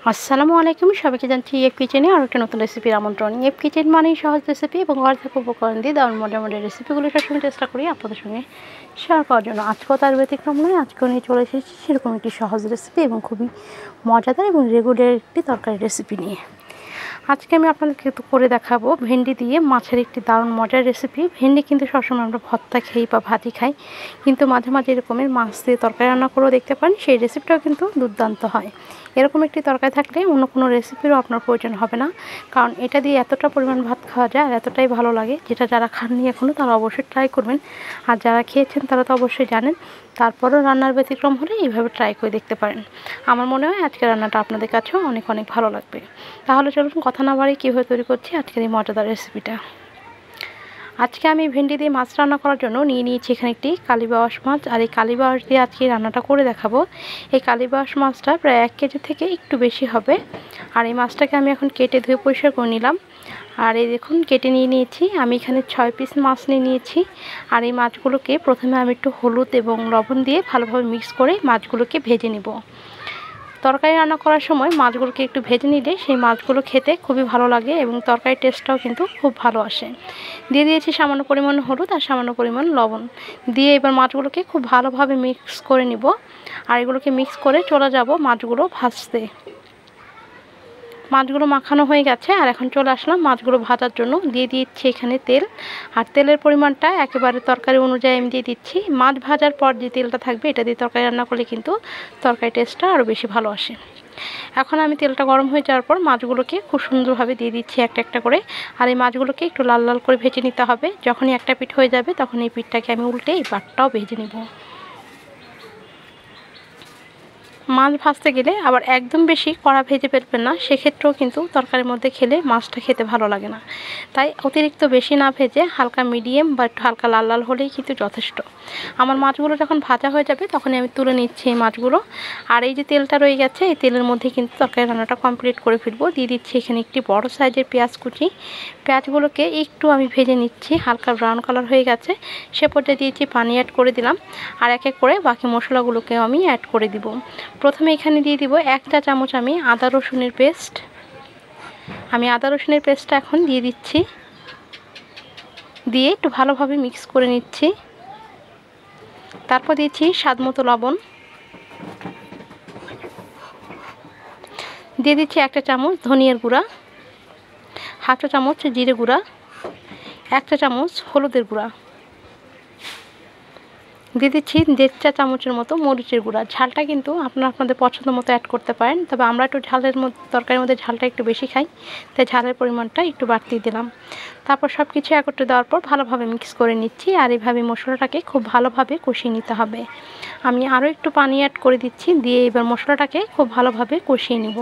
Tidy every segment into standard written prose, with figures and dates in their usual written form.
আসসালামু আলাইকুম, সবাইকে জানছি এফ কিচেনে আর একটা নতুন রেসিপির আমন্ত্রণ। এফ কিচেন মানেই সহজ রেসিপি এবং ঘর থেকে উপকরণ দিয়ে দারুণ মজার মজার রেসিপিগুলো সবসময় চেষ্টা করি আপনাদের সঙ্গে শেয়ার করার জন্য। আজকেও তার ব্যতিক্রম নয়, আজকেও নিয়ে চলে এসেছি সেরকম একটি সহজ রেসিপি এবং খুবই মজাদার এবং রেগুলার একটি তরকারি রেসিপি নিয়ে। আজকে আমি আপনাদেরকে করে দেখাবো ভেন্ডি দিয়ে মাছের একটি দারুণ মজার রেসিপি। ভেন্ডি কিন্তু সবসময় আমরা ভর্তা খাই বা ভাজি খাই, কিন্তু মাঝে মাঝে এরকমের মাছ দিয়ে তরকারি রান্না করেও দেখতে পারেন, সেই রেসিপিটাও কিন্তু দুর্দান্ত হয়। এরকম একটি তরকারি থাকলে অন্য কোনো রেসিপিরও আপনার প্রয়োজন হবে না, কারণ এটা দিয়ে এতটা পরিমাণ ভাত খাওয়া যায় আর এতটাই ভালো লাগে, যেটা যারা খাননি এখনও তারা অবশ্যই ট্রাই করবেন। আর যারা খেয়েছেন তারা তো অবশ্যই জানেন, তারপরও রান্নার ব্যতিক্রম হলে এইভাবে ট্রাই করে দেখতে পারেন। আমার মনে হয় আজকের রান্নাটা আপনাদের কাছেও অনেক অনেক ভালো লাগবে। তাহলে চলুন কথা না বাড়িয়ে কীভাবে তৈরি করছি আজকের এই মজাদার রেসিপিটা। আজকে আমি ভেন্ডি দিয়ে মাছ রান্না করার জন্য নিয়ে নিয়েছি এখানে একটি কালীবাউস মাছ, আর এই কালীবাউস দিয়ে আজকে রান্নাটা করে দেখাবো। এই কালীবাউস মাছটা প্রায় 1 কেজি থেকে একটু বেশি হবে। আর এই মাছটাকে আমি এখন কেটে ধুয়ে পরিষ্কার করে নিলাম। আর এই দেখুন কেটে নিয়ে নিয়েছি, আমি এখানে 6 পিস মাছ নিয়েছি। আর এই মাছগুলোকে প্রথমে আমি একটু হলুদ এবং লবণ দিয়ে ভালোভাবে মিক্স করে মাছগুলোকে ভেজে নেব। তরকারি রান্না করার সময় মাছগুলোকে একটু ভেজে নিলে সেই মাছগুলো খেতে খুবই ভালো লাগে এবং তরকারির টেস্টটাও কিন্তু খুব ভালো আসে। দিয়ে দিয়েছি সামান্য পরিমাণ হলুদ আর সামান্য পরিমাণ লবণ দিয়ে এবার মাছগুলোকে খুব ভালোভাবে মিক্স করে নিব। আর এগুলোকে মিক্স করে চলে যাব মাছগুলো ভাজতে। মাছগুলো মাখানো হয়ে গেছে, আর এখন চলে আসলাম মাছগুলো ভাজার জন্য। দিয়ে দিচ্ছি এখানে তেল, আর তেলের পরিমাণটা একেবারে তরকারি অনুযায়ী আমি দিয়ে দিচ্ছি। মাছ ভাজার পর যে তেলটা থাকবে এটা দিয়ে তরকারি রান্না করলে কিন্তু তরকারি টেস্টটা আরও বেশি ভালো আসে। এখন আমি তেলটা গরম হয়ে যাওয়ার পর মাছগুলোকে খুব সুন্দরভাবে দিয়ে দিচ্ছি একটা একটা করে। আর এই মাছগুলোকে একটু লাল লাল করে ভেজে নিতে হবে। যখনই একটা পিঠ হয়ে যাবে তখন এই পিঠটাকে আমি উল্টে এই পাটটাও ভেজে নেব। মাছ ভাজতে গেলে আবার একদম বেশি কড়া ভেজে ফেলবেন না, সেক্ষেত্রেও কিন্তু তরকারির মধ্যে খেলে মাছটা খেতে ভালো লাগে না। তাই অতিরিক্ত বেশি না ভেজে হালকা মিডিয়াম বা একটু হালকা লাল লাল হলেই কিন্তু যথেষ্ট। আমার মাছগুলো যখন ভাজা হয়ে যাবে তখনই আমি তুলে নিচ্ছি এই মাছগুলো। আর এই যে তেলটা রয়ে গেছে এই তেলের মধ্যে কিন্তু তরকারি রান্নাটা কমপ্লিট করে ফেলবো। দিয়ে দিচ্ছি এখানে একটি বড় সাইজের পেঁয়াজ কুচি। পেঁয়াজগুলোকে একটু আমি ভেজে নিচ্ছি, হালকা ব্রাউন কালার হয়ে গেছে সে পর্যায়ে দিয়েছি পানি অ্যাড করে দিলাম। আর এক এক করে বাকি মশলাগুলোকেও আমি অ্যাড করে দিব। প্রথমে এখানে দিয়ে দিব 1 চা চামচ আমি আদা রসুনের পেস্ট। আমি আদা রসুনের পেস্টটা এখন দিয়ে দিচ্ছি, দিয়ে একটু ভালোভাবে মিক্স করে নিচ্ছি। তারপর দিয়েছি স্বাদমতো লবণ, দিয়ে দিচ্ছি 1 চা চামচ ধনিয়ার গুঁড়া, 1/2 চা চামচ জিরে গুঁড়া, 1 চা চামচ হলুদের গুঁড়া, দিয়ে দিচ্ছি 1.5 চা চামচের মতো মরিচের গুঁড়া। ঝালটা কিন্তু আপনাদের পছন্দ মতো অ্যাড করতে পারেন, তবে আমরা একটু ঝালের মধ্যে তরকারির মধ্যে ঝালটা একটু বেশি খাই, তাই ঝালের পরিমাণটা একটু বাড়তি দিলাম। তারপর সব কিছু একত্রে দেওয়ার পর ভালোভাবে মিক্স করে নিচ্ছি। আর এইভাবে মশলাটাকে খুব ভালোভাবে কষিয়ে নিতে হবে। আমি আরও একটু পানি অ্যাড করে দিচ্ছি, দিয়ে এবার মশলাটাকে খুব ভালোভাবে কষিয়ে নেব।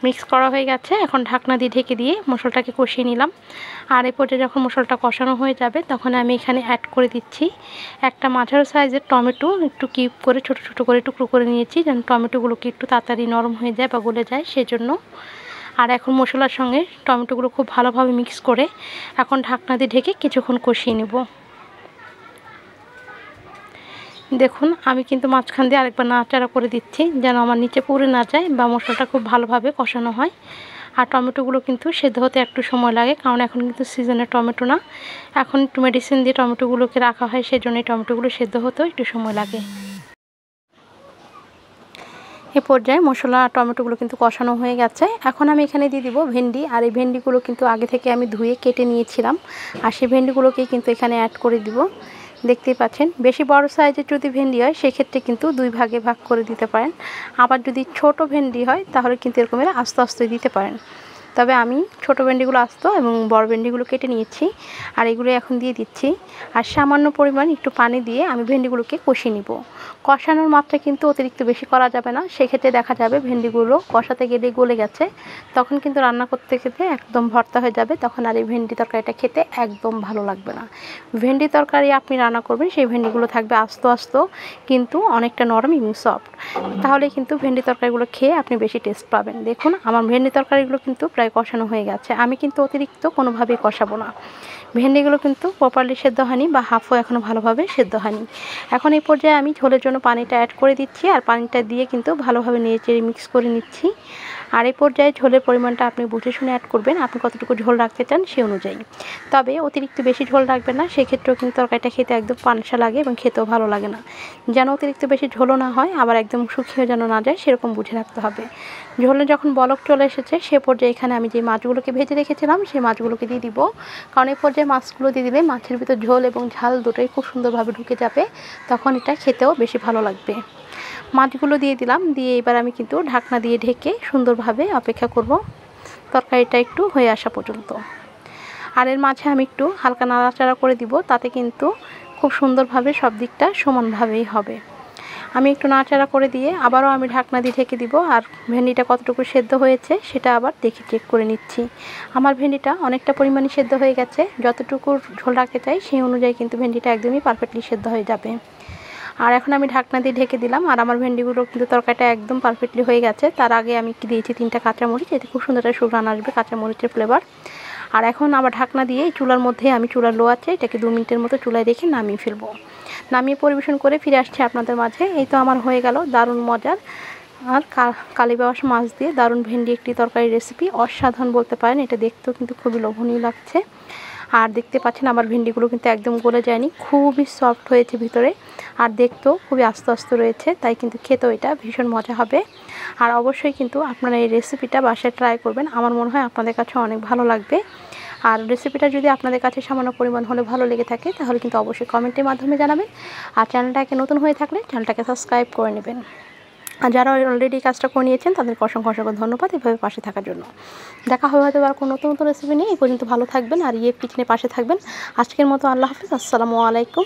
মিক্স করা হয়ে গেছে, এখন ঢাকনা দিয়ে ঢেকে দিয়ে মশলাটাকে কষিয়ে নিলাম। আর এই পর্যায়ে যখন মশলাটা কষানো হয়ে যাবে তখন আমি এখানে অ্যাড করে দিচ্ছি একটা মাঝারি সাইজের টমেটো, একটু কিউব করে ছোট ছোট করে টুকরো করে নিয়েছি, যেন টমেটোগুলোকে একটু তাড়াতাড়ি নরম হয়ে যায় বা গলে যায় সেজন্য। আর এখন মশলার সঙ্গে টমেটোগুলো খুব ভালোভাবে মিক্স করে এখন ঢাকনা দিয়ে ঢেকে কিছুক্ষণ কষিয়ে নেব। দেখুন আমি কিন্তু মাঝখান দিয়ে আরেকবার নাড়াচাড়া করে দিচ্ছি, যেন আমার নিচে পুড়ে না যায় বা মশলাটা খুব ভালোভাবে কষানো হয়। আর টমেটোগুলো কিন্তু সেদ্ধ হতে একটু সময় লাগে, কারণ এখন কিন্তু সিজনের টমেটো না, এখন একটু মেডিসিন দিয়ে টমেটোগুলোকে রাখা হয়, সেজন্য এই টমেটোগুলো সেদ্ধ হতেও একটু সময় লাগে। এ পর্যায়ে মশলা আর টমেটোগুলো কিন্তু কষানো হয়ে গেছে। এখন আমি এখানে দিয়ে দিব ভেন্ডি। আর এই ভেন্ডিগুলো কিন্তু আগে থেকে আমি ধুয়ে কেটে নিয়েছিলাম, আর সেই ভেন্ডিগুলোকেই কিন্তু এখানে অ্যাড করে দিব। দেখতেই পাচ্ছেন, বেশি বড় সাইজের যদি ভেন্ডি হয় সেক্ষেত্রে কিন্তু 2 ভাগে ভাগ করে দিতে পারেন। আবার যদি ছোট ভেন্ডি হয় তাহলে কিন্তু এরকমের আস্তে আস্তে দিতে পারেন। তবে আমি ছোট ভেন্ডিগুলো আস্ত এবং বড় ভেন্ডিগুলো কেটে নিয়েছি। আর এগুলো এখন দিয়ে দিচ্ছি, আর সামান্য পরিমাণ একটু পানি দিয়ে আমি ভেন্ডিগুলোকে কষিয়ে নিব। কষানোর মাত্রা কিন্তু অতিরিক্ত বেশি করা যাবে না, সেক্ষেত্রে দেখা যাবে ভেন্ডিগুলো কষাতে গেলে গলে গেছে, তখন কিন্তু রান্না করতে খেতে একদম ভর্তা হয়ে যাবে, তখন আর এই ভেন্ডি তরকারিটা খেতে একদম ভালো লাগবে না। ভেন্ডি তরকারি আপনি রান্না করবেন সেই ভেন্ডিগুলো থাকবে আস্ত আস্ত কিন্তু অনেকটা নরম এবং সফট, তাহলে কিন্তু ভেন্ডি তরকারিগুলো খেয়ে আপনি বেশি টেস্ট পাবেন। দেখুন আমার ভেন্ডি তরকারিগুলো কিন্তু প্রায় কষানো হয়ে গেছে, আমি কিন্তু অতিরিক্ত কোনোভাবেই কষাবো না। ভেন্ডিগুলো কিন্তু প্রপারলি সেদ্ধ হয়নি বা হাফও এখনও ভালোভাবে সেদ্ধ হয়নি। এখন এই পর্যায়ে আমি ঝোলের জন্য পানিটা অ্যাড করে দিচ্ছি, আর পানিটা দিয়ে কিন্তু ভালোভাবে নেড়েচেড়ে মিক্স করে নিচ্ছি। আর এই পর্যায়ে ঝোলের পরিমাণটা আপনি বুঝে শুনে অ্যাড করবেন, আপনি কতটুকু ঝোল রাখতে চান সেই অনুযায়ী। তবে অতিরিক্ত বেশি ঝোল রাখবেন না, সেক্ষেত্রেও কিন্তু তরকারিটা খেতে একদম পানসা লাগে এবং খেতেও ভালো লাগে না। যেন অতিরিক্ত বেশি ঝোলও না হয়, আবার একদম শুকিয়ে যেন না যায়, সেরকম বুঝে রাখতে হবে। ঝোলে যখন বলক চলে এসেছে সে পর্যায়ে এখানে আমি যে মাছগুলোকে ভেজে রেখেছিলাম সেই মাছগুলোকে দিয়ে দিব, কারণ এই পর্যায়ে মাছগুলো দিয়ে দিলে মাছের ভিতর ঝোল এবং ঝাল দুটোই খুব সুন্দরভাবে ঢুকে যাবে, তখন এটা খেতেও বেশি ভালো লাগবে। মাছগুলো দিয়ে দিলাম, দিয়ে এবার আমি কিন্তু ঢাকনা দিয়ে ঢেকে সুন্দরভাবে অপেক্ষা করব তরকারিটা একটু হয়ে আসা পর্যন্ত। আর এর মাঝে আমি একটু হালকা নাড়াচাড়া করে দিব, তাতে কিন্তু খুব সুন্দরভাবে সব দিকটা সমানভাবেই হবে। আমি একটু নাড়াচাড়া করে দিয়ে আবারও আমি ঢাকনা দিয়ে ঢেকে দিব, আর ভেন্ডিটা কতটুকু সেদ্ধ হয়েছে সেটা আবার দেখে চেক করে নিচ্ছি। আমার ভেন্ডিটা অনেকটা পরিমাণে সেদ্ধ হয়ে গেছে, যতটুকু ঝোল রাখতে চাই সেই অনুযায়ী কিন্তু ভেন্ডিটা একদমই পারফেক্টলি সেদ্ধ হয়ে যাবে। আর এখন আমি ঢাকনা দিয়ে ঢেকে দিলাম, আর আমার ভেন্ডিগুলো কিন্তু তরকারিটা একদম পারফেক্টলি হয়ে গেছে। তার আগে আমি কি দিয়েছি 3টা কাঁচামরিচ, এতে খুব সুন্দর একটা সুঘ্রাণ আসবে কাঁচামরিচের ফ্লেভার। আর এখন আবার ঢাকনা দিয়ে চুলার মধ্যে আমি চুলার লো আছে এটাকে 2 মিনিটের মতো চুলায় রেখে নামিয়ে ফেলবো। নামিয়ে পরিবেশন করে ফিরে আসছি আপনাদের মাঝে। এই তো আমার হয়ে গেল দারুণ মজার আর কালীবাউস মাছ দিয়ে দারুণ ভেন্ডি একটি তরকারি রেসিপি। অসাধারণ বলতে পারেন, এটা দেখতেও কিন্তু খুবই লোভনীয় লাগছে। আর দেখতে পাচ্ছেন আমার ভেন্ডিগুলো কিন্তু একদম গলে যায়নি, খুবই সফট হয়েছে ভিতরে, আর দেখতেও খুবই আস্তে আস্তে রয়েছে, তাই কিন্তু খেতেও এটা ভীষণ মজা হবে। আর অবশ্যই কিন্তু আপনারা এই রেসিপিটা বাসায় ট্রাই করবেন, আমার মনে হয় আপনাদের কাছে অনেক ভালো লাগবে। আর রেসিপিটা যদি আপনাদের কাছে সামান্য পরিমাণ হলে ভালো লেগে থাকে তাহলে কিন্তু অবশ্যই কমেন্টের মাধ্যমে জানাবেন। আর চ্যানেলটাকে নতুন হয়ে থাকলে চ্যানেলটাকে সাবস্ক্রাইব করে নেবেন। আর যারা অলরেডি কাজটা করে নিয়েছেন তাদেরকে অসংখ্য অসংখ্য ধন্যবাদ এভাবে পাশে থাকার জন্য। দেখা হবে হয়তো আর কোনো নতুন নতুন রেসিপি নিয়ে। এই পর্যন্ত ভালো থাকবেন আর ইয়ে কিচেনের পাশে থাকবেন। আজকের মতো আল্লাহ হাফিজ, আসসালামু আলাইকুম।